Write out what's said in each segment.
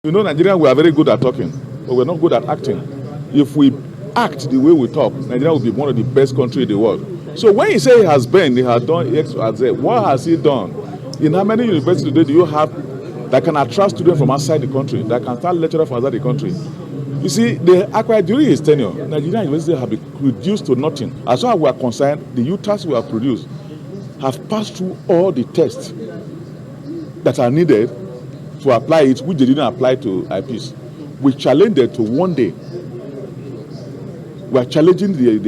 You know, Nigeria, we are very good at talking, but we're not good at acting. If we act the way we talk, Nigeria will be one of the best countries in the world. So when you say he has done X, Y, Z, what has he done? In how many universities today do you have that can attract students from outside the country, that can start lecturers from outside the country? You see, during his tenure, Nigerian universities have been reduced to nothing. As far as we are concerned, the UTAS we have produced have passed through all the tests that are needed to apply it, which they didn't apply to IPs. We challenge them to one day. We are challenging the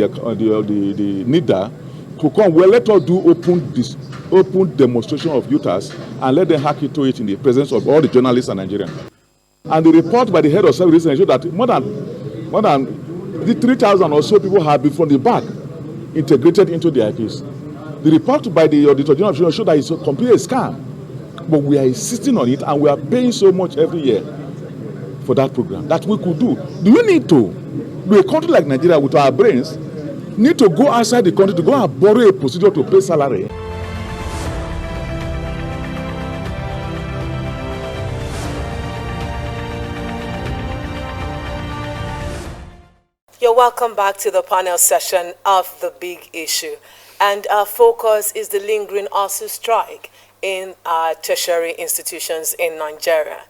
NIDA to come. Well, let us do open demonstration of UTAS and let them hack into it in the presence of all the journalists in Nigeria. And the report by the head of service showed that more than the 3,000 or so people have been from the back integrated into the IPs. The report by the Auditor General showed that it's a complete scam. But we are insisting on it, and we are paying so much every year for that program that we could do. Do we need to? Do a country like Nigeria with our brains need to go outside the country to go and borrow a procedure to pay salary? You're welcome back to the panel session of The Big Issue. And our focus is the lingering ASUU strike in tertiary institutions in Nigeria.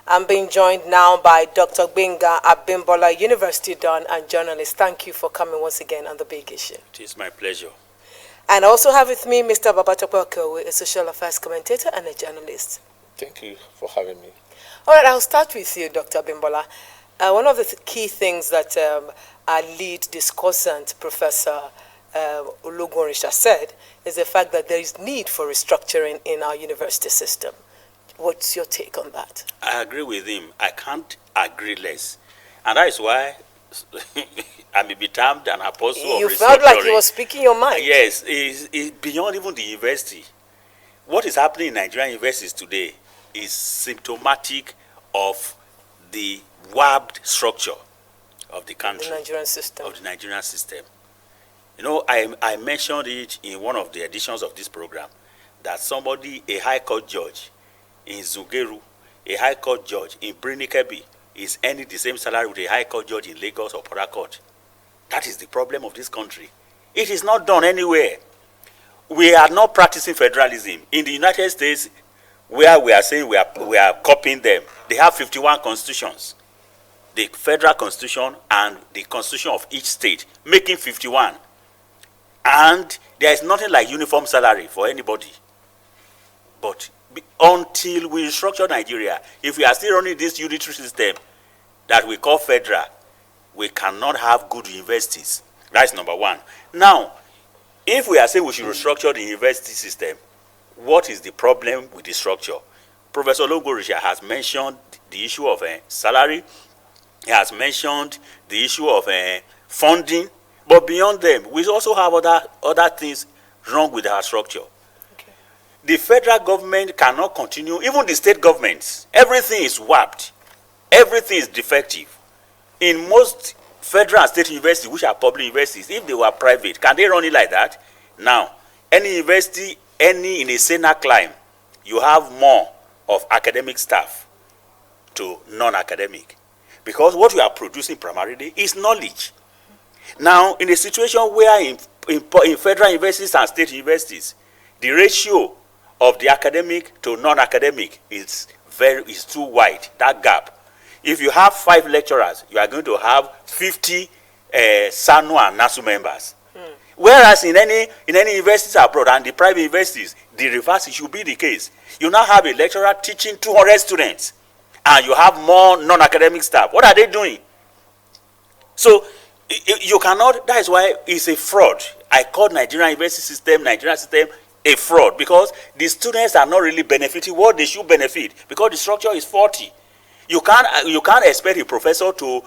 I'm being joined now by Dr. Gbenga Abimbola, University Don and journalist. Thank you for coming once again on The Big Issue. It is my pleasure. And I also have with me Mr. Babatope Okowe, a social affairs commentator and a journalist. Thank you for having me. All right, I'll start with you, Dr. Abimbola. One of the key things that our lead discussant, Professor Ologunrisha, said is the fact that there is need for restructuring in our university system. What's your take on that? I agree with him. I can't agree less. And that is why I may be termed an apostle of restructuring. You felt like you were speaking your mind. Yes, it's beyond even the university. What is happening in Nigerian universities today is symptomatic of the warped structure of the country. The Nigerian system. Of the Nigerian system. You know, I mentioned it in one of the editions of this program that somebody, a high court judge in Zugeru, a high court judge in Brinikebi, is earning the same salary with a high court judge in Lagos or Port Harcourt. That is the problem of this country. It is not done anywhere. We are not practicing federalism. In the United States, where we are saying we are copying them, they have 51 constitutions. The federal constitution and the constitution of each state, making 51. And there is nothing like uniform salary for anybody. But until we restructure Nigeria, if we are still running this unitary system that we call federal, we cannot have good universities. That's number one. Now, if we are saying we should restructure the university system, what is the problem with the structure? Professor Ologunrisha has mentioned the issue of salary. He has mentioned the issue of funding. But beyond them, we also have other things wrong with our structure. Okay. The federal government cannot continue, even the state governments, everything is warped. Everything is defective. In most federal and state universities, which are public universities, if they were private, can they run it like that? Now, any university, in a senior climb, you have more of academic staff to non-academic. Because what we are producing primarily is knowledge. Now, in a situation where in federal universities and state universities, the ratio of the academic to non-academic is too wide, that gap. If you have 5 lecturers, you are going to have 50 SANU and NASU members. Whereas in any universities abroad and the private universities, the reverse should be the case. You now have a lecturer teaching 200 students, and you have more non-academic staff. What are they doing? So you cannot, that is why it's a fraud. I call Nigerian university system, Nigerian system, a fraud, because the students are not really benefiting what they should benefit, because the structure is faulty. You can't expect a professor to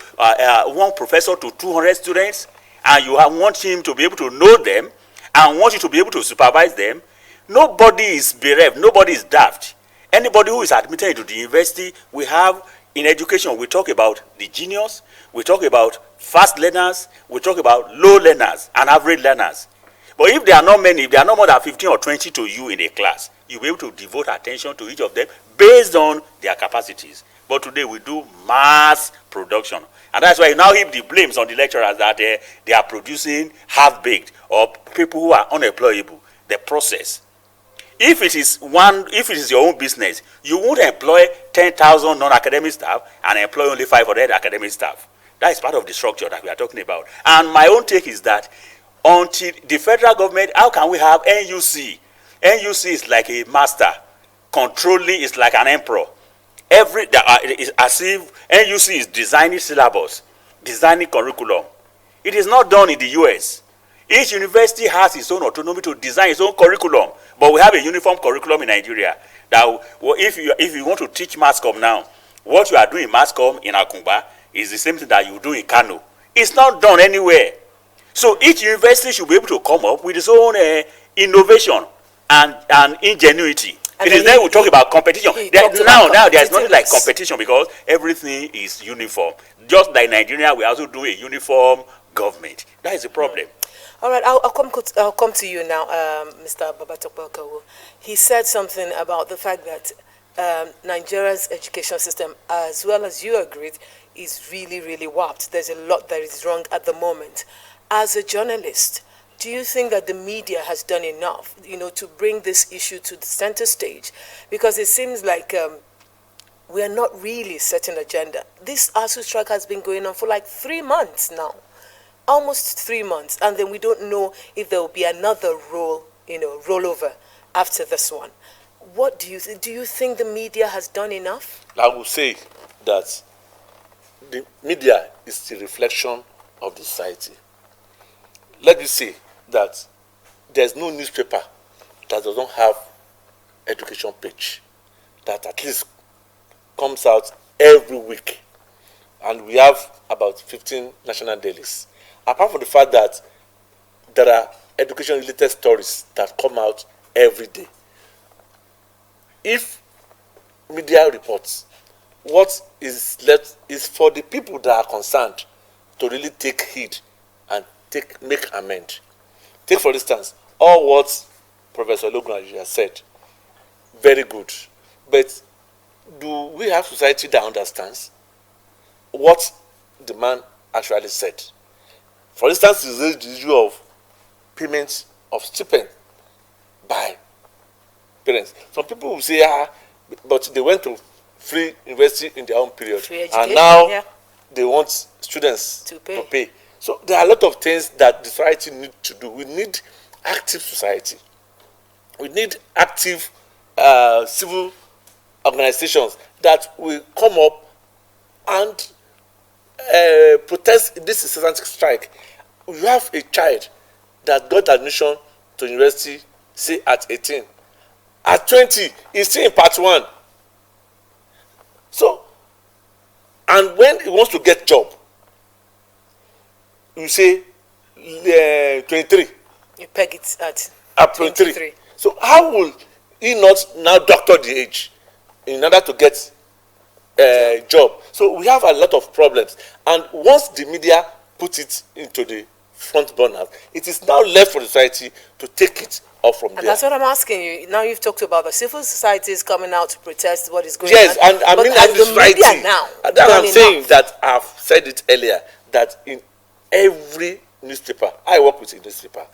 one professor to 200 students, and you want him to be able to know them and want you to be able to supervise them. Nobody is bereft, nobody is daft. Anybody who is admitted into the university, we have in education, we talk about the genius, we talk about fast learners, we talk about low learners and average learners. But if there are not many, if there are not more than 15 or 20 to you in a class, you'll be able to devote attention to each of them based on their capacities. But today we do mass production. And that's why you now heap the blames on the lecturers that they are producing half-baked or people who are unemployable. The process. If it is your own business, you won't employ 10,000 non-academic staff and employ only 500 academic staff. That is part of the structure that we are talking about. And my own take is that until the federal government, how can we have NUC? NUC is like a master. Controlling is like an emperor. It's as if NUC is designing syllabus, designing curriculum. It is not done in the US. Each university has its own autonomy to design its own curriculum. But we have a uniform curriculum in Nigeria. That if you want to teach mass comm now, what you are doing in mass comm in Akumba is the same thing that you do in Kano. It's not done anywhere. So each university should be able to come up with its own innovation and ingenuity. And it is then we talk about competition. Now there's nothing like competition because everything is uniform. Just like Nigeria, we also do a uniform government. That is the problem. All right, I'll come to you now, Mr. Babatokbakawo. He said something about the fact that Nigeria's education system, as well as you agreed, is really, really warped. There's a lot that is wrong at the moment. As a journalist, do you think that the media has done enough, to bring this issue to the center stage? Because it seems like we are not really setting agenda. This ASUU strike has been going on for like 3 months now. Almost 3 months, and then we don't know if there will be another rollover after this one. What do you think? Do you think the media has done enough? I will say that the media is the reflection of the society. Let me say that there's no newspaper that does not have education page that at least comes out every week, and we have about 15 national dailies. Apart from the fact that there are education-related stories that come out every day. If media reports, what is left is for the people that are concerned to really take heed and make amend. Take, for instance, all what Professor Logan has said. Very good. But do we have society that understands what the man actually said? For instance, is the issue of payment of stipend by parents. Some people will say, but they went to free university in their own period, and now they want students to pay. So there are a lot of things that the society needs to do. We need active society. We need active civil organizations that will come up and protest this incessant strike. You have a child that got admission to university, say at 18. At 20, he's still in part 1. So, and when he wants to get job, you say 23. You peg it at 23. So how will he not now doctor the age in order to get a job? So we have a lot of problems. And once the media put it into the front burner, it is now left for the society to take it up from there. And that's what I'm asking you. Now you've talked about the civil society is coming out to protest what is going on. Yes, and I mean, and the media now. That I'm saying that I've said it earlier, that in every newspaper, I work with a newspaper,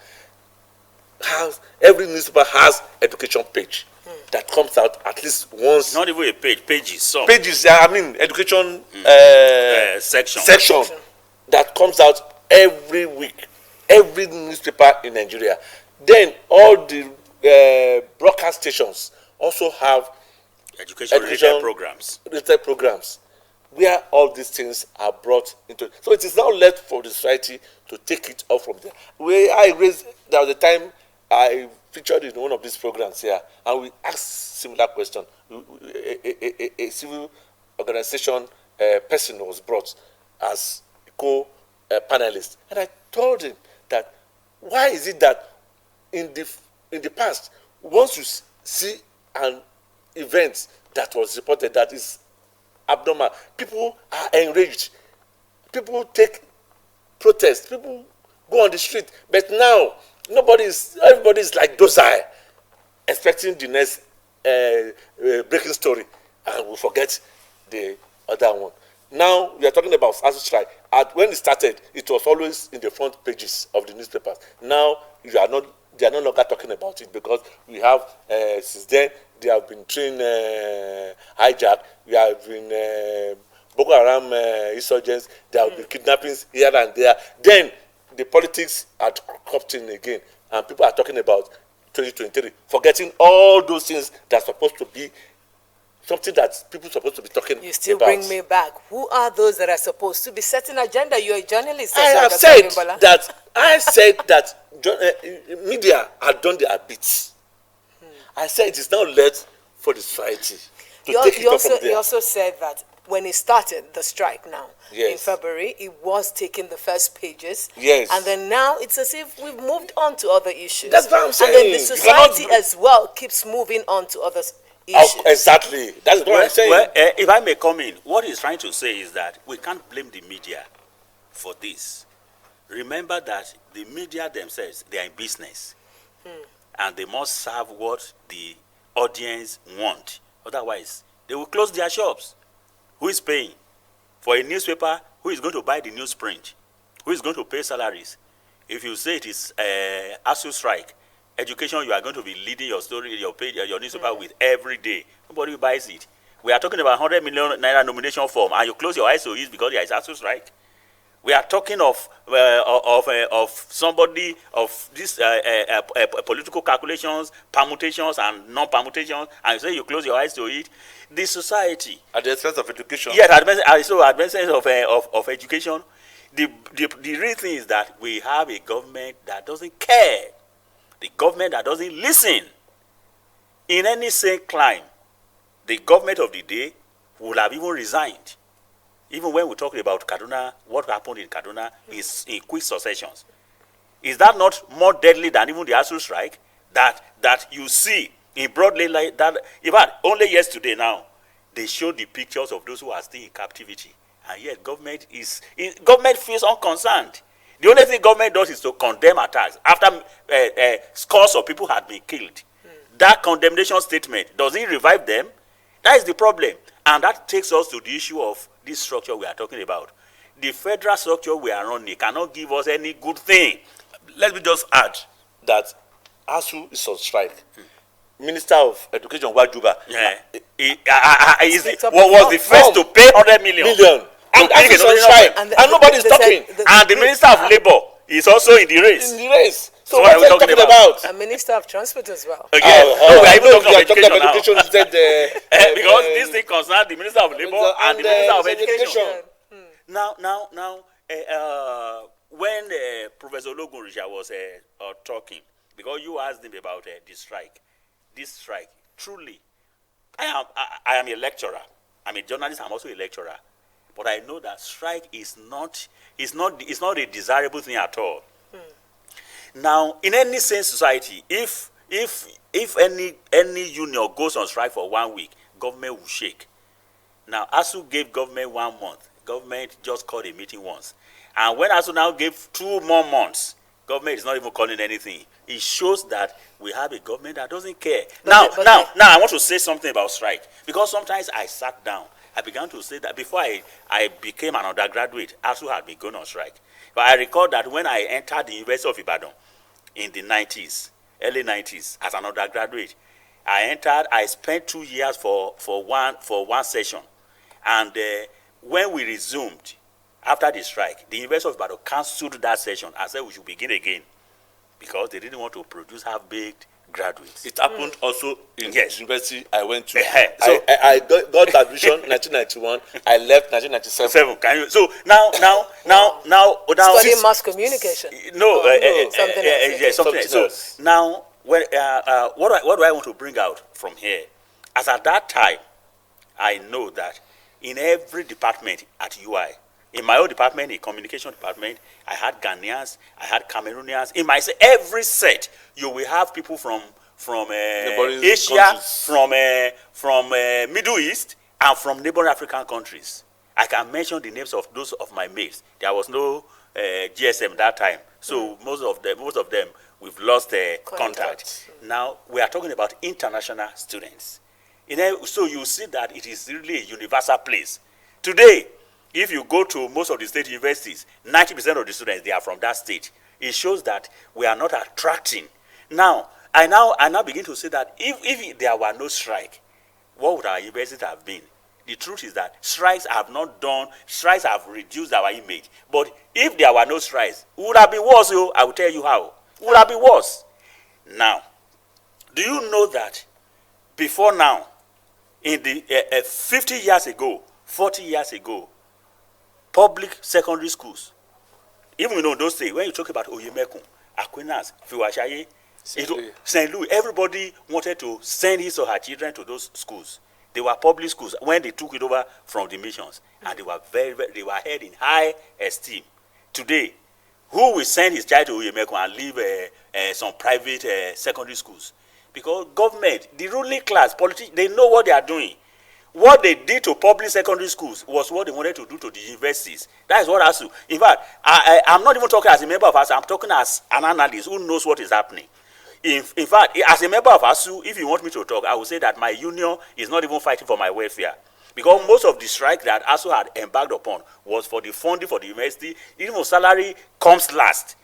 every newspaper has education page that comes out at least once. Not even a page, pages. Pages, I mean, education section that comes out every week, every newspaper in Nigeria. Then all the broadcast stations also have education-related programs where all these things are brought into. So it is now left for the society to take it up from there. There was a time I featured in one of these programs here, and we asked similar question. A civil organization person was brought as co-panelist, and I told him that why is it that in the past, once you see an event that was reported that is abnormal, people are enraged, people take protest, people go on the street, but now everybody is like docile, expecting the next breaking story, and we forget the other one. Now we are talking about ASUU strike. When it started, it was always in the front pages of the newspapers. Now they are no longer talking about it, because we have since then they have been trained hijack. We have been Boko Haram insurgents. There have been kidnappings here and there. Then the politics had cropped in again, and people are talking about 2023, forgetting all those things that are supposed to be something that people are supposed to be talking about. You still bring me back. Who are those that are supposed to be setting agenda? You're a journalist. I said that media had done their bits. I said it is now left for the society to take it up from there. You also said that when it started, the strike now, Yes. in February, it was taking the first pages. Yes. And then now it's as if we've moved on to other issues. That's what I'm saying. And then the You society cannot- as well keeps moving on to other issues. Exactly. That's what I'm saying. Well, if I may come in, what he's trying to say is that we can't blame the media for this. Remember that the media themselves, they are in business. And they must serve what the audience want. Otherwise, they will close their shops. Who is paying? For a newspaper, who is going to buy the newsprint? Who is going to pay salaries? If you say it is ASUU strike, education, you are going to be leading your story, your page, your newspaper with every day. Nobody buys it. We are talking about 100 million naira nomination form, and you close your eyes to it because there is ASUU strike. We are talking of somebody of this political calculations, permutations and non-permutations, and you say you close your eyes to it. The society, At the expense of education. yes, advancement of education. The real thing is that we have a government that doesn't care. The government that doesn't listen. In any sane climb, the government of the day would have even resigned. Even when we're talking about Kaduna, what happened in Kaduna is in quick successions. Is that not more deadly than even the ASUU strike that you see in broad daylight? That, in fact, only yesterday now, they showed the pictures of those who are still in captivity. And yet government feels unconcerned. The only thing government does is to condemn attacks after scores of people had been killed. That condemnation statement, does it revive them? That is the problem. And that takes us to the issue of this structure we are talking about. The federal structure we are running cannot give us any good thing. Let me just add that ASUU is on strike. Minister of Education, Wajuba, was the first to pay 100 million. And ASUU is on strike. And nobody is talking. And the Minister of Labour is also in the race. In the race. So So what what are you talking about? A Minister of Transport as well. Again, we are even talking you of are talking about education now. education instead. Because this thing concerns the Minister of Labour and the Minister of Education. Now, when Professor Ologunrisha was talking, because you asked him about this strike, truly, I am a lecturer. I'm a journalist. I'm also a lecturer, but I know that strike is not a desirable thing at all. Now, in any sane society, if any union goes on strike for 1 week, government will shake. Now, ASUU gave government 1 month. Government just called a meeting once. And when ASUU now gave 2 more months, government is not even calling anything. It shows that we have a government that doesn't care. Now, I want to say something about strike. Because sometimes I sat down. I began to say that before I became an undergraduate, ASUU had been going on strike. But I recall that when I entered the University of Ibadan in the 90s, early 90s, as an undergraduate, I spent 2 years for one session. And when we resumed, after the strike, the University of Ibadan cancelled that session and said we should begin again because they didn't want to produce half-baked graduates. It happened also in the university I went to. So I got admission 1991. I left 1997. So now, Studying mass communication. Something else. something else. So now, when what do I want to bring out from here? As at that time, I know that in every department at UI, in my own department, the communication department, I had Ghanaians, I had Cameroonians. In every set, you will have people from Asia, countries. from Middle East, and from neighboring African countries. I can mention the names of those of my mates. There was no GSM that time, so most of them we've lost contact. Now we are talking about international students. So you see that it is really a universal place. Today, if you go to most of the state universities, 90% of the students, they are from that state. It shows that we are not attracting. Now, I now begin to say that if there were no strike, what would our universities have been? The truth is that strikes have reduced our image. But if there were no strikes, it would have been worse. I will tell you how. It would have been worse. Now, do you know that before now, in the 50 years ago, 40 years ago, public secondary schools, even in those days, when you talk about Oyemekun, Aquinas, Fiwashaye, St. Louis, everybody wanted to send his or her children to those schools. They were public schools when they took it over from the missions, and they were they were held in high esteem. Today, who will send his child to Oyemekun and leave some private secondary schools? Because government, the ruling class, politicians, they know what they are doing. What they did to public secondary schools was what they wanted to do to the universities. That is what ASUU. In fact, I'm not even talking as a member of ASUU. I'm talking as an analyst who knows what is happening. In fact, as a member of ASUU, if you want me to talk, I will say that my union is not even fighting for my welfare. Because most of the strike that ASUU had embarked upon was for the funding for the university. Even salary comes last.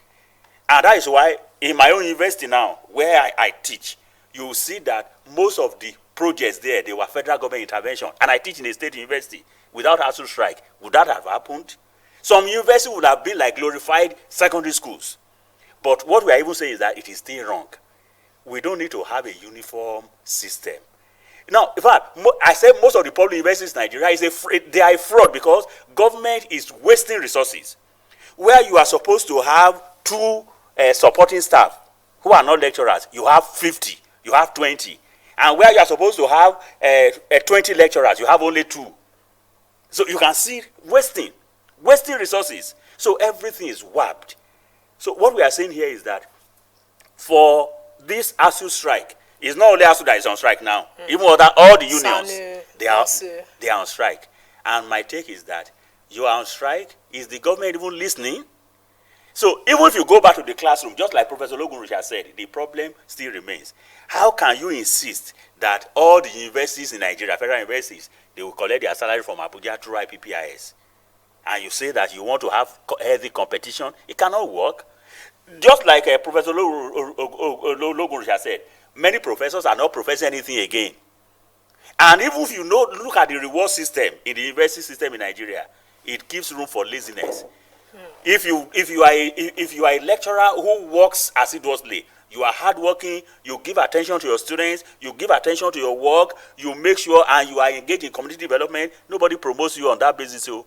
And that is why in my own university now, where I teach, you will see that most of the projects there, they were federal government intervention. And I teach in a state university. Without ASUU strike, would that have happened? Some universities would have been like glorified secondary schools. But what we are even saying is that it is still wrong. We don't need to have a uniform system. Now, in fact, I said most of the public universities in Nigeria, they are a fraud because government is wasting resources. Where you are supposed to have 2 supporting staff who are not lecturers, you have 50, you have 20. And where you are supposed to have 20 lecturers, you have only 2. So you can see wasting resources. So everything is warped. So what we are saying here is that for this ASUU strike, it's not only ASUU that is on strike now. Even all the unions, they are on strike. And my take is that you are on strike. Is the government even listening? So even if you go back to the classroom, just like Professor Logunrusha said, the problem still remains. How can you insist that all the universities in Nigeria, federal universities, they will collect their salary from Abuja through IPPIS? And you say that you want to have healthy competition? It cannot work. Just like Professor Logunrusha said, many professors are not professing anything again. And even if you look at the reward system in the university system in Nigeria, it gives room for laziness. If you are a lecturer who works assiduously, you are hardworking, you give attention to your students, you give attention to your work, you make sure, and you are engaged in community development, nobody promotes you on that basis. So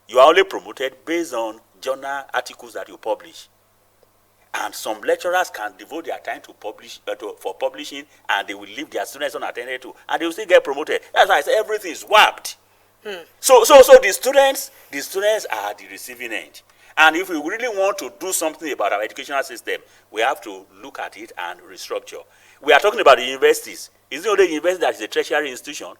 you are only promoted based on journal articles that you publish. And some lecturers can devote their time to for publishing, and they will leave their students unattended to, and they will still get promoted. That's why I say everything is warped. So the students are the receiving end. And if we really want to do something about our educational system, we have to look at it and restructure. We are talking about the universities. It's not only the university that is a tertiary institution,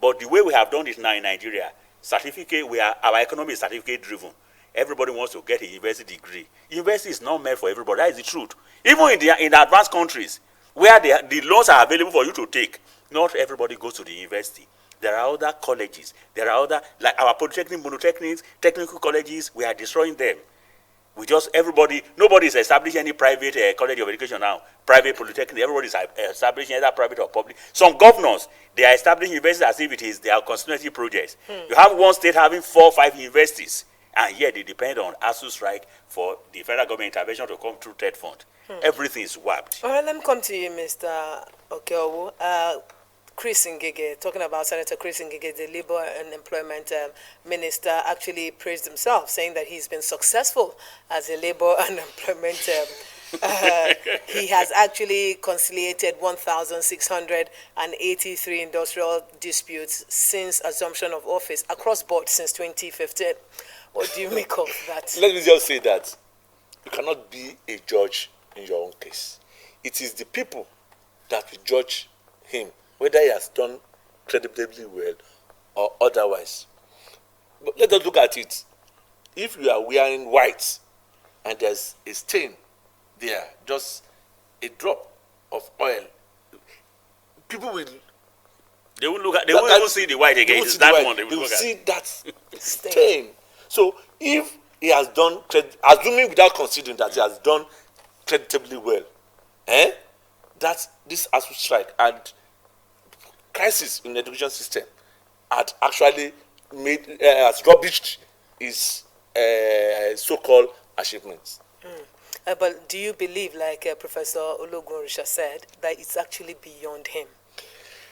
but the way we have done it now in Nigeria, our economy is certificate driven. Everybody wants to get a university degree. University is not meant for everybody. That is the truth. Even in advanced countries, where the loans are available for you to take, not everybody goes to the university. There are other colleges. There are other, like our polytechnic, monotechnics, technical colleges, we are destroying them. Nobody is establishing any private college of education now. Private polytechnic, everybody is establishing either private or public. Some governors, they are establishing universities as if it is their constituency projects. You have one state having 4 or 5 universities, and yet they depend on ASUU strike for the federal government intervention to come through TED fund. Everything is warped. All right, let me come to you, Mr. Okeowo. Chris Ngige, talking about Senator Chris Ngige, the Labor and Employment Minister, actually praised himself, saying that he's been successful as a Labor and Employment he has actually conciliated 1,683 industrial disputes since assumption of office across board since 2015. What do you make of that? Let me just say that you cannot be a judge in your own case. It is the people that will judge him, whether he has done credibly well or otherwise. But let us look at it. If you are wearing white and there's a stain there, just a drop of oil, people will They won't look at. They won't even see the white again. It's that one. They will look at. See that stain. So if he has done, assuming without considering that he has done creditably well, that this ASUU strike and crisis in the education system had actually has rubbished his so-called achievements. But do you believe, like Professor Ologunrisha said, that it's actually beyond him,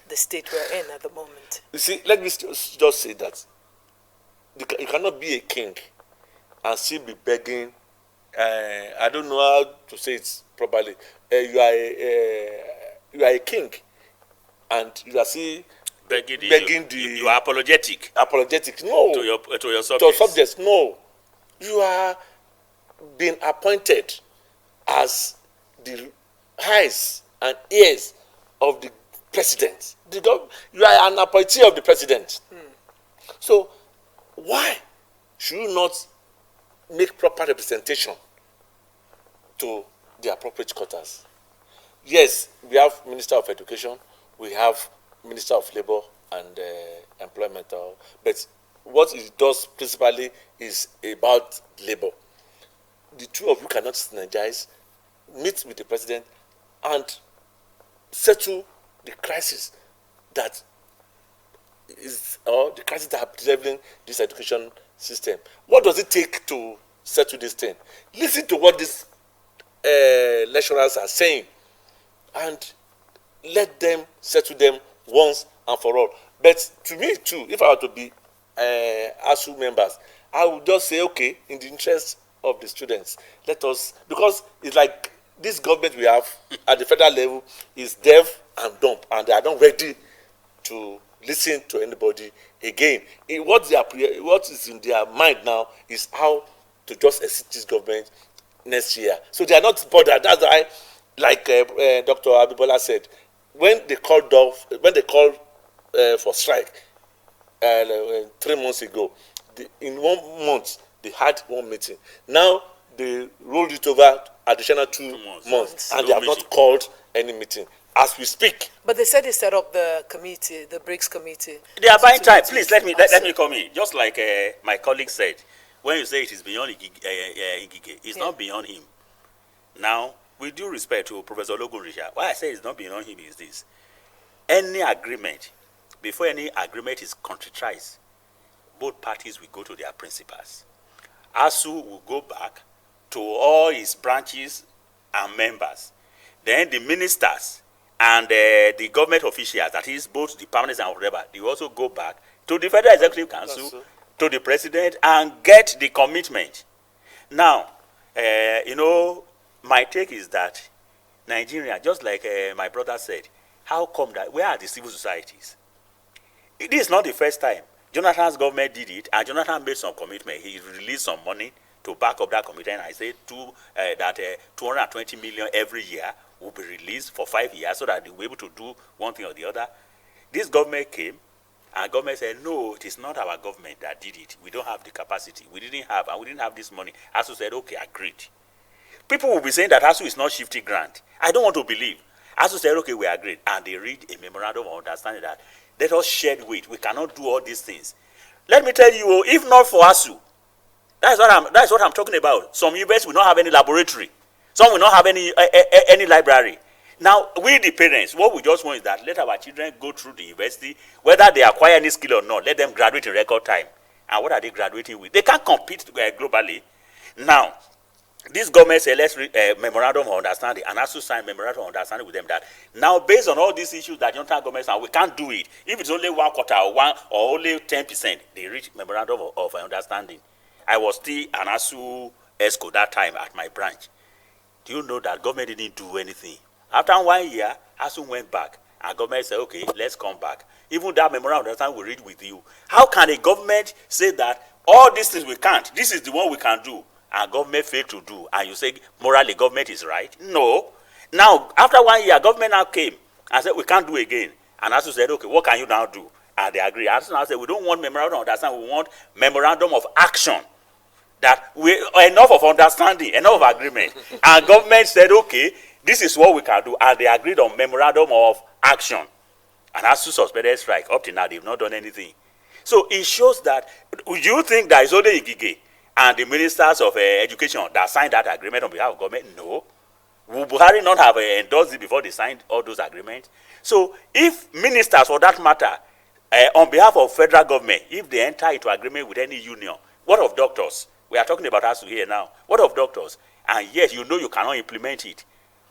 the state we're in at the moment? You see, let me just say that you cannot be a king and still be begging. I don't know how to say it properly. You are a king, and you are still begging you are apologetic. Apologetic, no. To your subjects. To your subjects, no. You are being appointed as the eyes and ears of the president. You are an appointee of the president. So why should you not make proper representation to the appropriate quarters? Yes, we have Minister of Education, we have Minister of Labour and Employment, but what it does principally is about labour. The two of you cannot synergize, meet with the president, and settle the crisis that is, or the crisis that are driven this education system. What does it take to settle this thing? Listen to what these lecturers are saying, and let them settle them once and for all. But to me too, if I were to be ASUU members, I would just say, okay, in the interest of the students, let us, because it's like this government we have at the federal level is deaf and dumb, and they are not ready to listen to anybody again. What is in their mind now is how to just exit this government next year. So they are not bothered. That's why, like Dr. Abibola said, when they called for strike 3 months ago, in 1 month they had one meeting. Now they rolled it over additional 2 months, and they have not called any meeting as we speak. But they said they set up the committee, the BRICS committee. They are buying time. Please let me come in. Just like my colleague said, when you say it is beyond Igige, it's not beyond him. Now, with due respect to Professor Ologunrisha, why I say it's not beyond him is this: any agreement, before any agreement is concretized, both parties will go to their principals. ASUU will go back to all its branches and members. Then the ministers and the government officials, that is both the permanent and whatever, they also go back to the Federal Executive Council, to the president, and get the commitment. Now, my take is that Nigeria, just like my brother said, how come that, where are the civil societies? It is not the first time. Jonathan's government did it, and Jonathan made some commitment. He released some money to back up that commitment. I said that 220 million every year will be released for 5 years so that they will be able to do one thing or the other. This government came, and government said, no, it is not our government that did it. We don't have the capacity. We didn't have this money. ASUU said, okay, agreed. People will be saying that ASUU is not shifting grant. I don't want to believe. ASUU said, okay, we agreed. And they read a memorandum of understanding that let us share weight. We cannot do all these things. Let me tell you, if not for ASUU, that's what I'm talking about. Some universities will not have any laboratory. Some will not have any library. Now, we the parents, what we just want is that let our children go through the university, whether they acquire any skill or not, let them graduate in record time. And what are they graduating with? They can't compete globally. Now, this government said, let's read a memorandum of understanding, and ASUU signed memorandum of understanding with them that now, based on all these issues that Jonathan government said, we can't do it. If it's only 1/4 or only 10%, they reach memorandum of understanding. I was still an ASUU ESCO that time at my branch. Do you know that government didn't do anything? After 1 year, ASUU went back, and government said, okay, let's come back. Even that memorandum of understanding we read with you. How can a government say that all these things we can't, this is the one we can do, and government failed to do, and you say morally government is right? No. Now, after 1 year, government now came and said, we can't do again. And ASUU said, okay, what can you now do? And they agreed. ASUU now said, we don't want memorandum of understanding, we want memorandum of action. That we enough of understanding, enough of agreement. And government said, okay, this is what we can do. And they agreed on memorandum of action. And ASUU suspended strike. Up to now, they've not done anything. So it shows that, do you think that it's only Igige and the ministers of education that signed that agreement on behalf of government? No. Will Buhari not have endorsed it before they signed all those agreements? So if ministers, for that matter, on behalf of federal government, if they enter into agreement with any union, what of doctors? We are talking about ASUU here now. What of doctors? And yet you know you cannot implement it.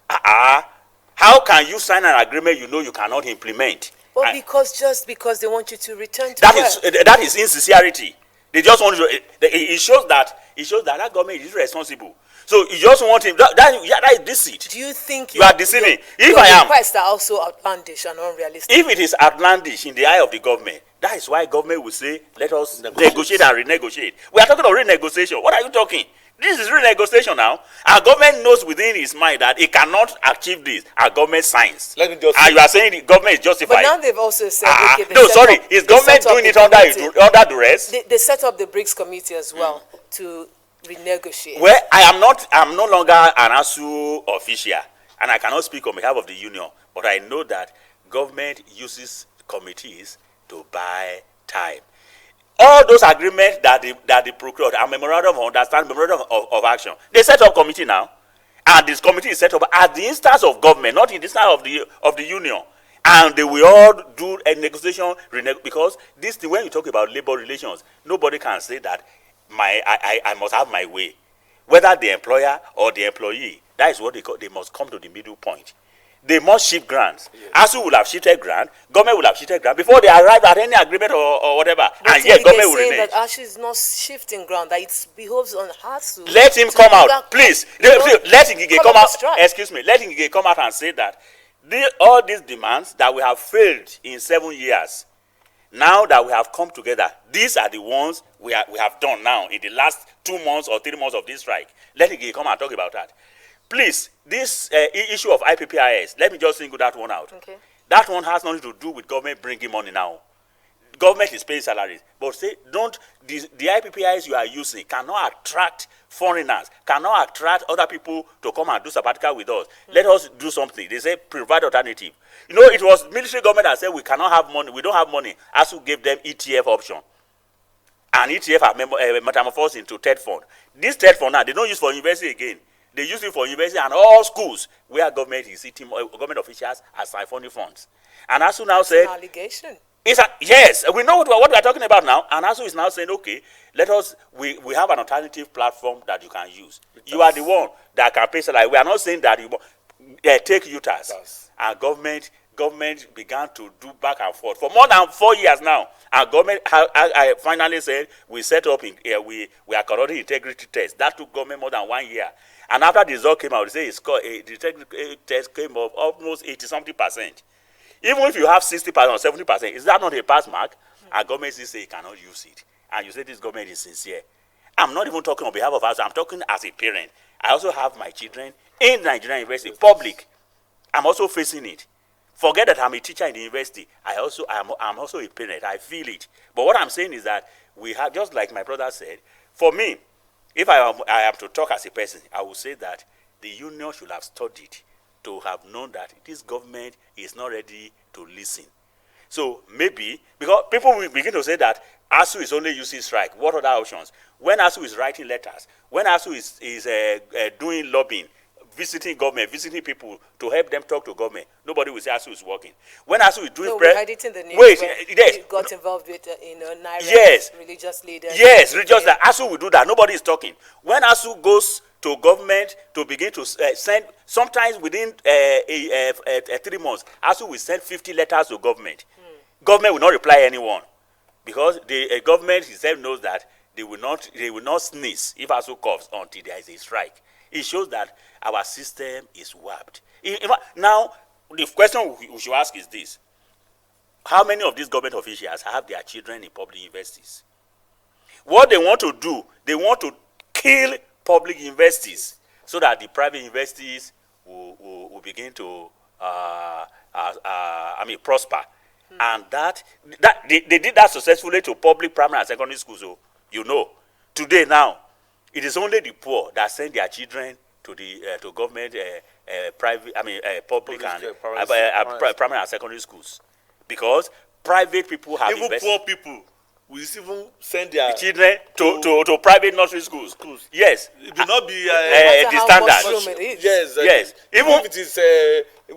How can you sign an agreement you know you cannot implement? Well, just because they want you to return to that is insincerity. They just want to. It shows that that government is responsible. So you just want him. That is deceit. Do you think you are deceiving? Your requests are also outlandish and unrealistic. If it is outlandish in the eye of the government, that is why government will say, "Let us negotiate and renegotiate." We are talking about renegotiation. What are you talking? This is renegotiation now. Our government knows within its mind that it cannot achieve this. Our government signs. Let me just. And you are saying the government is justified. But now they've also said, okay, no, sorry, is government doing it under duress? They set up the BRICS committee as well to renegotiate. Well, I'm no longer an ASUU official, and I cannot speak on behalf of the union. But I know that government uses committees to buy time. All those agreements that they procured are memorandum of understanding, memorandum of action. They set up committee now, and this committee is set up at the instance of government, not in the instance of the union. And they will all do a negotiation because this thing, when you talk about labor relations, nobody can say that I must have my way, whether the employer or the employee. That is what they call. They must come to the middle point. They must shift grants. Yes. ASUU will have shifted grant, government will have shifted grant before they arrive at any agreement or whatever. But and yet government will renege. That ASUU is not shifting grant, that it behoves on ASUU. Let him come out, please. Let Ngige come out. Excuse me. Let Ngige come out and say that all these demands that we have failed in 7 years, now that we have come together, these are the ones we have done now in the last 2 months or 3 months of this strike. Let Ngige come and talk about that. Please, this issue of IPPIS, let me just single that one out. Okay. That one has nothing to do with government bringing money now. Government is paying salaries. But say, the IPPIS you are using cannot attract foreigners, cannot attract other people to come and do sabbatical with us. Let us do something. They say, provide alternative. You know, it was military government that said we cannot have money, we don't have money. ASUU gave them ETF option. And ETF are metamorphosed into third fund. This third fund now, they don't use for university again. They use it for university and all schools where government is sitting, government officials are siphoning funds. And ASUU now said, it's an allegation. Yes, we know what we are talking about now. And ASUU is now saying, okay, we have an alternative platform that you can use. You are the one that can pay salary. We are not saying that you take UTAS. And government began to do back and forth for more than 4 years now. And government I finally said we set up we are conducting integrity tests. That took government more than 1 year. And after the result came out, they say the integrity test came up almost 80-something%. Even if you have 60% or 70%, is that not a pass mark? And government still say you cannot use it. And you say this government is sincere. I'm not even talking on behalf of us. I'm talking as a parent. I also have my children in Nigerian university, public. I'm also facing it. Forget that I'm a teacher in the university. I'm also a parent. I feel it. But what I'm saying is that we have, just like my brother said, for me, if I am to talk as a person, I will say that the union should have studied to have known that this government is not ready to listen. So maybe, because people will begin to say that ASUU is only using strike. What other options? When ASUU is writing letters, when ASUU is doing lobbying, visiting government, visiting people to help them talk to government, nobody will say ASUU is working. When ASUU is doing we had it in the news. You got involved with Naira, religious leaders. Yes, religious that ASUU will do that. Nobody is talking. When ASUU goes to government to begin to send, sometimes within 3 months, ASUU will send 50 letters to government. Government will not reply anyone because the government itself knows that they will not sneeze if ASUU coughs until there is a strike. It shows that our system is warped. Now, the question we should ask is this. How many of these government officials have their children in public universities? What they want to do, they want to kill public universities so that the private universities will begin to prosper. And that they did that successfully to public primary and secondary schools. So, you know, today now, it is only the poor that send their children to the to government public and primary and secondary schools. because private people have Even invested. poor people will even send their Children to private nursery schools. Yes. It will not be No matter the how standard. much room it is. yes. Yes. Even Even- if it is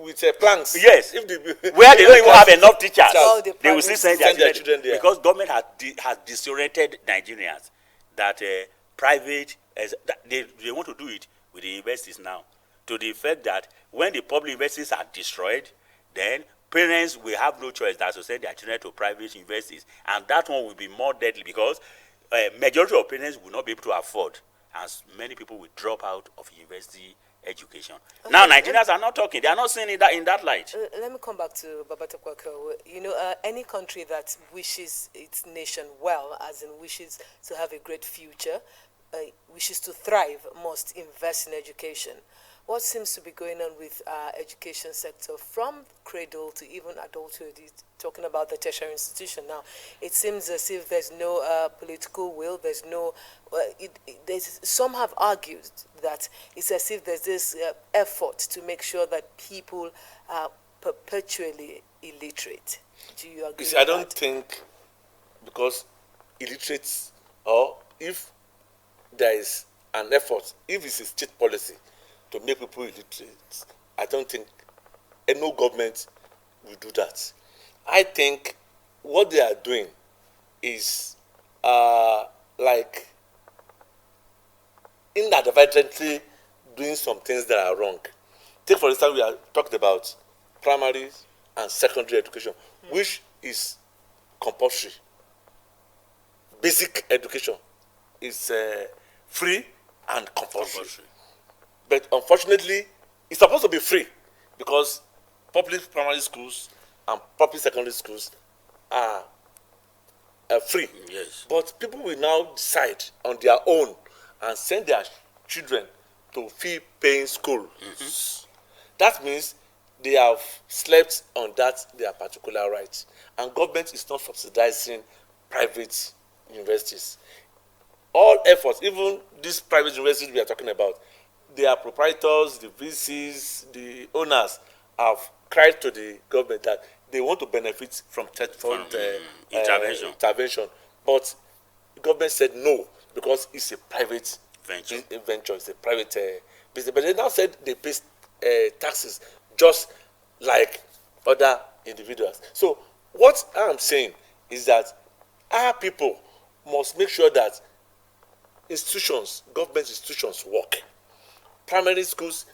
with planks. Yes. If the, Where they don't even have enough teachers, All the they will private still send send their their children, children there. because government has disoriented Nigerians that private they want to do it with the universities now, to the effect that when the public universities are destroyed, then parents will have no choice than to send their children to private universities, and that one will be more deadly because majority of parents will not be able to afford, as many people will drop out of university education. Okay, Now Nigerians are not talking; they are not seeing it in that light. Let me come back to Babata Kwako. You know, any country that wishes its nation well, as in wishes to have a great future, wishes to thrive, must invest in education. What seems to be going on with our education sector from cradle to even adulthood? Talking about the tertiary institution now, it seems as if there's no political will. There's no. Some have argued that it's as if there's this effort to make sure that people are perpetually illiterate. Do you agree? You see, with I don't that? think because illiterates, or if there is an effort, if it's a state policy to make people illiterate, I don't think no government will do that. I think what they are doing is like inadvertently doing some things that are wrong. Take for instance, we are talking about primary and secondary education, which is compulsory. Basic education is free and compulsory. But unfortunately, it's supposed to be free because public primary schools and public secondary schools are free. Yes. But people will now decide on their own and send their children to fee-paying schools. Mm-hmm. That means they have slept on their particular rights. And government is not subsidizing private universities. All efforts, even these private universities we are talking about, their proprietors, the VCs, the owners have cried to the government that they want to benefit from intervention. But the government said no because it's a private venture. It's a private business. But they now said they pay taxes just like other individuals. So what I'm saying is that our people must make sure that government institutions work. Primary schools,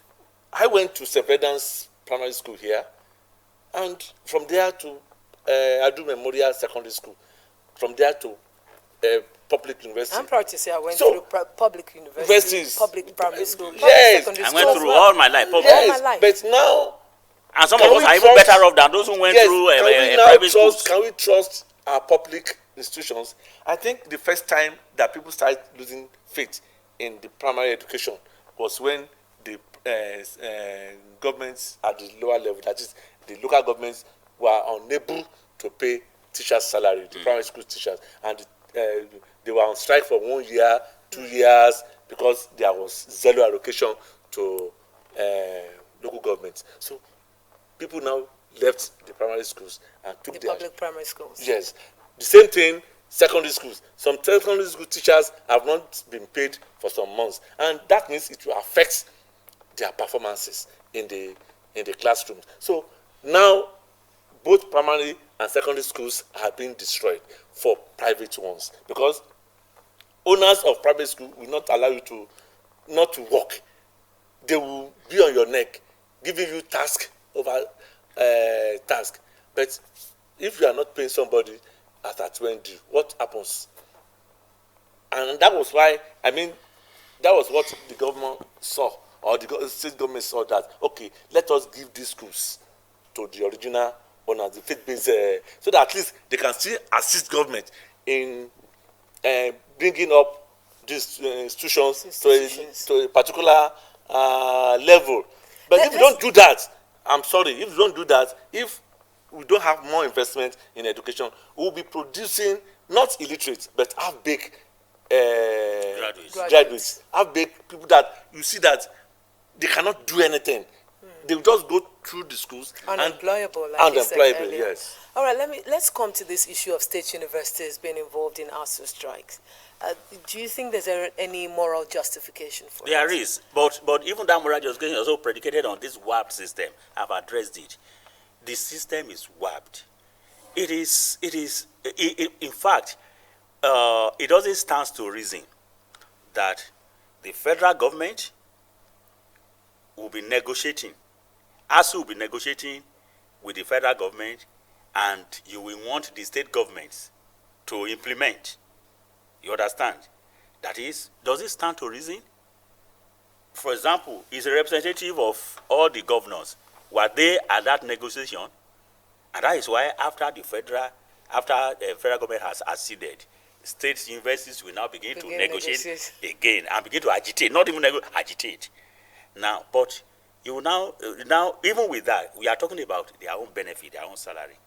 I went to St. Vedan's Primary School here, and from there to Adu Memorial Secondary School, from there to public university. I'm proud to say I went through public universities, public primary school, public yes, secondary I school. went through all my life. Yes, all my life. but now, And some of us are even better off than those who went through private schools. Can we trust our public institutions? I think the first time that people started losing faith in the primary education was when the governments at the lower level, that is, the local governments, were unable to pay teachers' salary, the primary school teachers, and they were on strike for 1 year, 2 years, because there was zero allocation to local governments. So people now left the primary schools and took The public primary schools. Yes. The same thing, secondary schools. Some secondary school teachers have not been paid for some months, and that means it will affect their performances in the classrooms. So now both primary and secondary schools are being destroyed for private ones because owners of private school will not allow you not to work. They will be on your neck, giving you task over task. But if you are not paying somebody at when due, what happens? And that was why, that was what the government saw, or the state government saw, that, okay, let us give these schools to the original owners, the faith-based, so that at least they can still assist government in bringing up these institutions to a particular level. But if you don't do that, I'm sorry, if you don't do that, if we don't have more investment in education, we will be producing not illiterate, but half-baked graduates, half-baked people that you see that they cannot do anything. They will just go through the schools Unemployable, like you said earlier. Yes. All right, let's come to this issue of state universities being involved in ASUU strikes. Do you think there's any moral justification for it? There is, but even that moral justification is also predicated on this warped system. I've addressed it. The system is warped. In fact, it doesn't stand to reason that the federal government will be negotiating. ASUU will be negotiating with the federal government, and you will want the state governments to implement. You understand? That is, does it stand to reason? For example, is a representative of all the governors. Were they at that negotiation? And that is why after the federal government has acceded, state universities will now begin to negotiate again and begin to agitate, not even agitate. Now, but you now, even with that, we are talking about their own benefit, their own salary.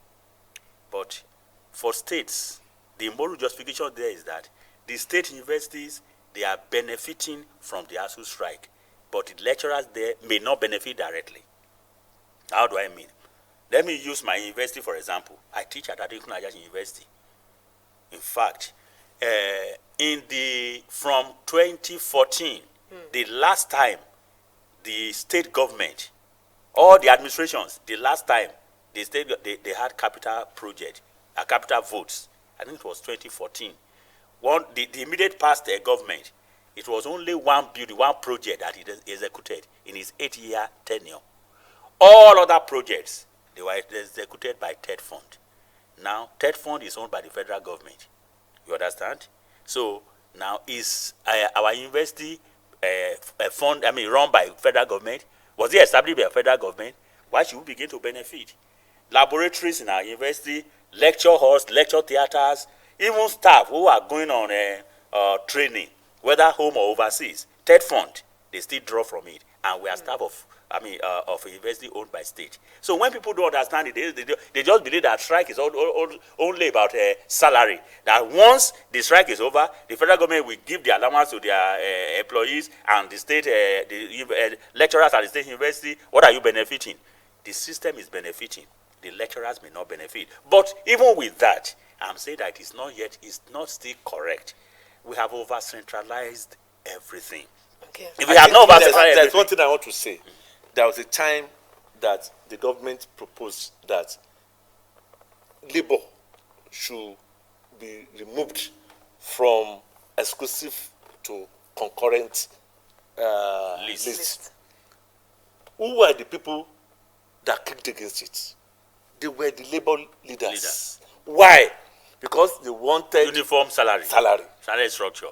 But for states, the moral justification there is that the state universities, they are benefiting from the ASUU strike, but the lecturers there may not benefit directly. How do I mean? Let me use my university for example. I teach at Adekunle Ajayi University. In fact, from 2014, the last time the state government, all the administrations, the last time they had capital project, capital votes, I think it was 2014. The immediate past government, it was only one project that it executed in its 8-year tenure. All other projects, they were executed by TED Fund. Now, TED Fund is owned by the federal government. You understand? So now is our university a fund, run by federal government? Was it established by the federal government? Why should we begin to benefit? Laboratories in our university, lecture halls, lecture theaters, even staff who are going on training, whether home or overseas, TED Fund, they still draw from it. And we are staff of a university owned by state. So when people don't understand it, they just believe that strike is only about salary. That once the strike is over, the federal government will give the allowance to their employees, and the state, the lecturers at the state university, what are you benefiting? The system is benefiting. The lecturers may not benefit. But even with that, I'm saying that it's not still correct. We have over-centralized everything. Okay. If we have not over-centralized there's one thing I want to say. There was a time that the government proposed that labor should be removed from exclusive to concurrent list. Who were the people that kicked against it? They were the labor leaders. Why? Because they wanted uniform salary structure.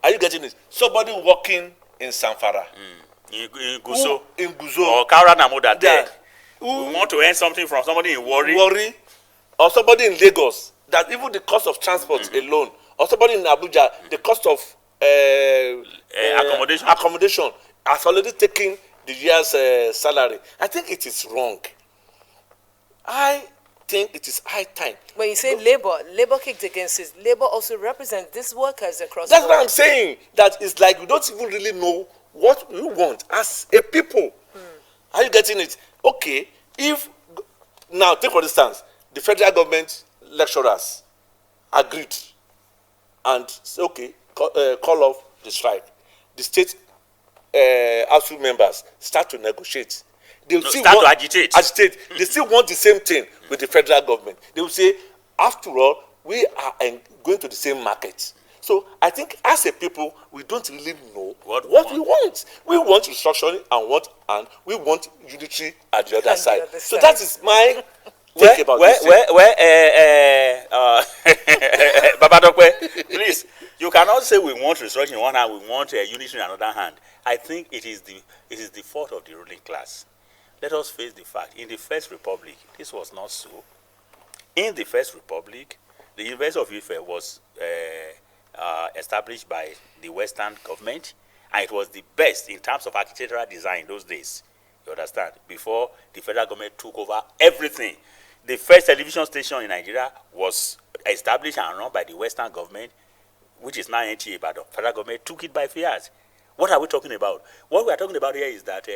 Are you getting it? Somebody working in Samfara, in Guso, or Kaura Namoda there, we want to earn something from somebody in Warri, or somebody in Lagos, that even the cost of transport alone, or somebody in Abuja, the cost of accommodation has already taken the year's salary. I think it is wrong. I think it is high time. When you say labor kicked against it, labor also represents these workers across That's the what I'm saying. That it's like we don't even really know what we want as a people. Are you getting it? Okay, if now take for instance, the federal government lecturers agreed and say, okay, call off the strike. The state ASUU members start to negotiate. They will start to agitate. They still want the same thing with the federal government. They will say, after all, we are going to the same market. So I think as a people, we don't really know what we want. We want restructuring and we want unity at the other side. So that is my take about this. Babadokwe, please, you cannot say we want restructuring in one hand, we want unity in another hand. I think it is the fault of the ruling class. Let us face the fact. In the First Republic, this was not so. In the First Republic, the University of Ife was established by the Western government, and it was the best in terms of architectural design those days. You understand? Before the federal government took over everything. The first television station in Nigeria was established and run by the Western government, which is now NTA, but the federal government took it by force. What are we talking about? What we are talking about here is that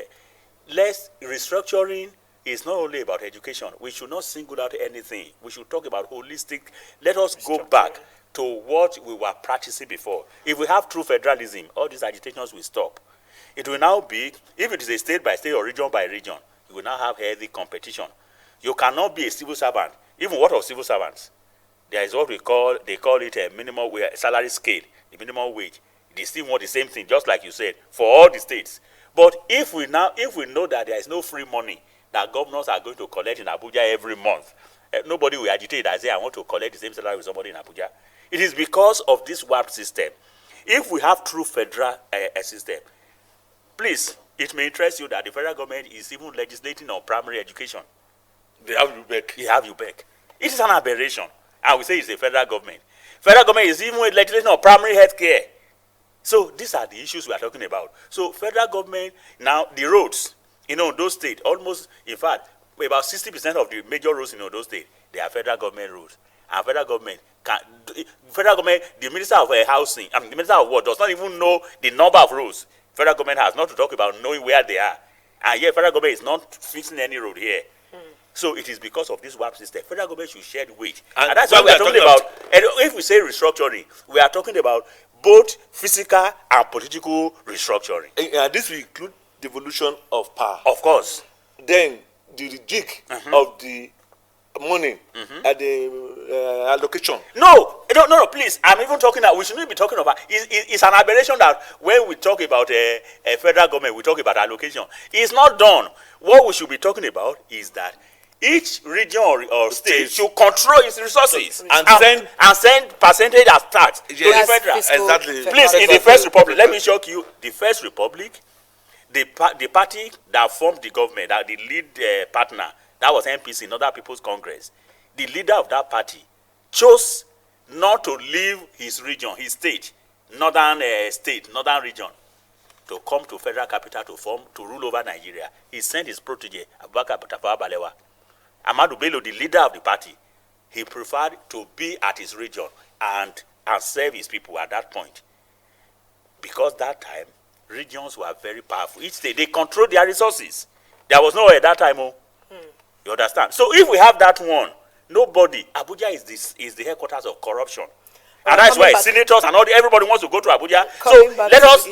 restructuring is not only about education. We should not single out anything. We should talk about holistic. Let us go back to what we were practicing before. If we have true federalism, all these agitations will stop. It will now be, if it is a state by state or region by region, you will now have healthy competition. You cannot be a civil servant. Even what of civil servants? There is what they call it a minimum salary scale, the minimum wage. They still want the same thing, just like you said, for all the states. But if we know that there is no free money that governors are going to collect in Abuja every month, nobody will agitate and say, I want to collect the same salary with somebody in Abuja. It is because of this warped system. If we have true federal system, please, it may interest you that the federal government is even legislating on primary education. They have you back. They have you back. It is an aberration. And we say it's a federal government. Federal government is even legislating on primary health care. So these are the issues we are talking about. So federal government, now the roads, in Ondo State, almost, in fact, about 60% of the major roads in Ondo State, they are federal government roads. And federal government, the Minister of Housing, the Minister of War does not even know the number of roads federal government has, not to talk about knowing where they are. And yet federal government is not fixing any road here. So it is because of this WAP system. Federal government should share the weight. And that's why we are talking about, and if we say restructuring, we are talking about both physical and political restructuring. And this will include devolution of power. Of course. Then the rejig of the money at the allocation. No, please. I'm even talking that we shouldn't be talking about. It's an aberration that when we talk about a federal government, we talk about allocation. It's not done. What we should be talking about is that each region or state should control its resources and send percentage as tax to the federal. Exactly. Please, in the First Republic, let me shock you. The First Republic, the party that formed the government, that the lead partner, that was NPC, Northern People's Congress. The leader of that party chose not to leave his region, his state, northern region, to come to federal capital to rule over Nigeria. He sent his protege, Abubakar Tafawa Balewa. Ahmadu Bello, the leader of the party, he preferred to be at his region and serve his people at that point. Because that time, regions were very powerful. Each state, they controlled their resources. There was no way at that time. You understand? So if we have that one, nobody, Abuja is the headquarters of corruption. And that's why senators and everybody wants to go to Abuja. So let us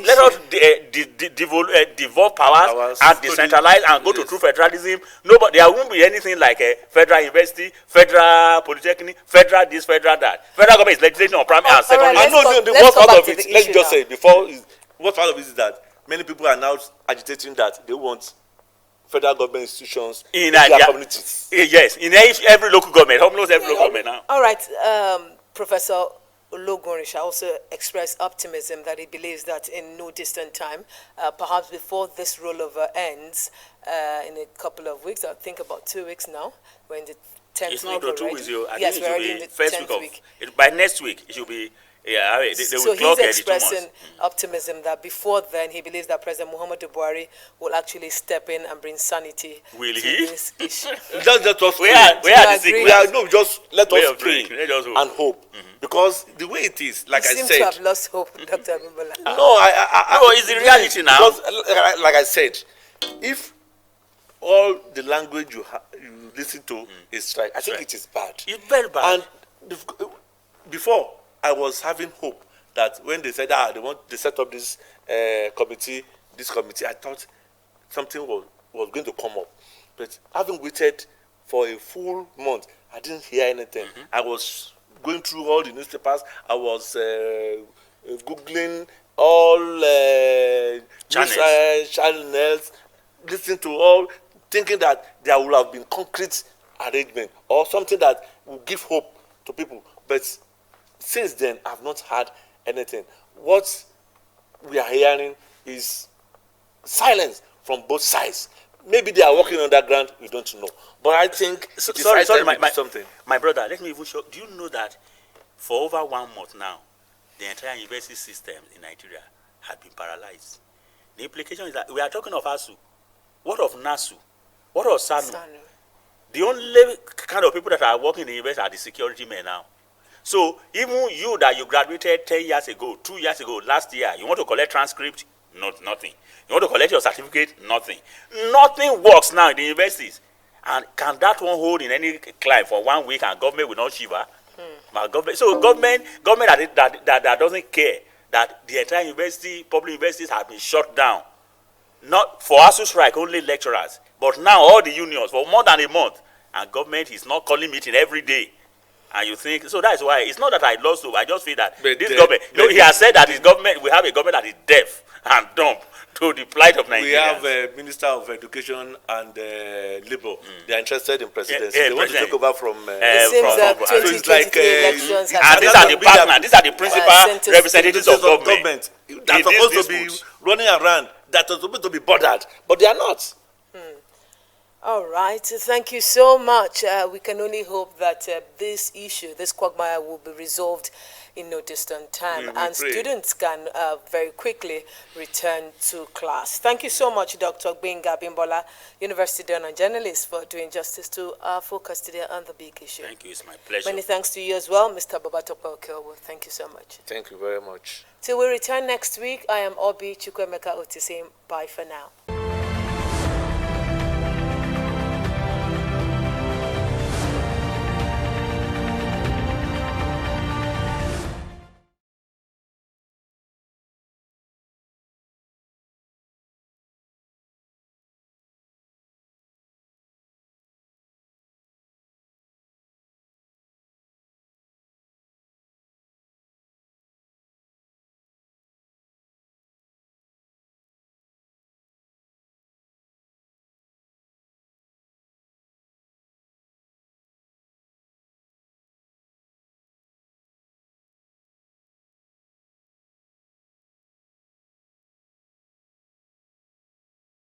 devolve powers and decentralize and go to true federalism. Nobody, there won't be anything like a federal university, federal polytechnic, federal this, federal that. Federal government is legislating on primary and secondary. I know the worst part of it. Let me just say before. What part of it is that many people are now agitating that they want federal government institutions in their communities. Yes, in every local government, almost every local government now. All right, Professor Ologunrisha also expressed optimism that he believes that in no distant time, perhaps before this rollover ends, in a couple of weeks, I think about 2 weeks now, we're in the 10th week. It's not the 2 weeks, yes, we're already in the first week. By next week, it should be. Yeah, they will so he's expressing optimism that before then he believes that President Muhammadu Buhari will actually step in and bring sanity to this issue. Just let us pray. Just let us pray and hope. Because the way it is, like I said, you seem to have lost hope, Dr. Abimbola. No, it's the reality now. Because, like I said, if all the language you listen to is strike, I think it is bad. It's very bad. And before, I was having hope that when they said they set up this committee, I thought something was going to come up. But having waited for a full month, I didn't hear anything. I was going through all the newspapers. I was Googling all channels, listening to all, thinking that there would have been concrete arrangement or something that will give hope to people. But since then, I've not heard anything. What we are hearing is silence from both sides. Maybe they are working underground, we don't know. But I think sorry, my brother, let me even show. Do you know that for over 1 month now, the entire university system in Nigeria had been paralyzed? The implication is that we are talking of ASUU. What of NASU? What of SANU? The only kind of people that are working in the university are the security men now. So even you that you graduated 10 years ago, 2 years ago, last year, you want to collect transcript, Nothing. You want to collect your certificate? Nothing. Nothing works now in the universities. And can that one hold in any climb for 1 week and government will not shiver? Government that doesn't care that the entire university, public universities have been shut down. Not for ASUU strike, only lecturers. But now all the unions for more than a month. And government is not calling meeting every day. And you think, so that's why, it's not that I lost hope, I just feel that this government, he has said that his government, we have a government that is deaf and dumb to the plight of Nigeria. We have a Minister of Education and Labour. They are interested in presidency. They want to take over from... it seems that 2023 elections have... And these are the partners, these are the principal representatives of government. That are supposed to be running around, that are supposed to be bothered, but they are not. All right, thank you so much. We can only hope that this issue, this quagmire, will be resolved in no distant time, and students can very quickly return to class. Thank you so much, Dr. Gbenga Bimbola, University Donor journalist, for doing justice to our focus today on the big issue. Thank you, it's my pleasure. Many thanks to you as well, Mr. Babatopo Okelwo. Thank you so much. Thank you very much. Till we return next week, I am Obi Chukwemeka Otisem. Bye for now.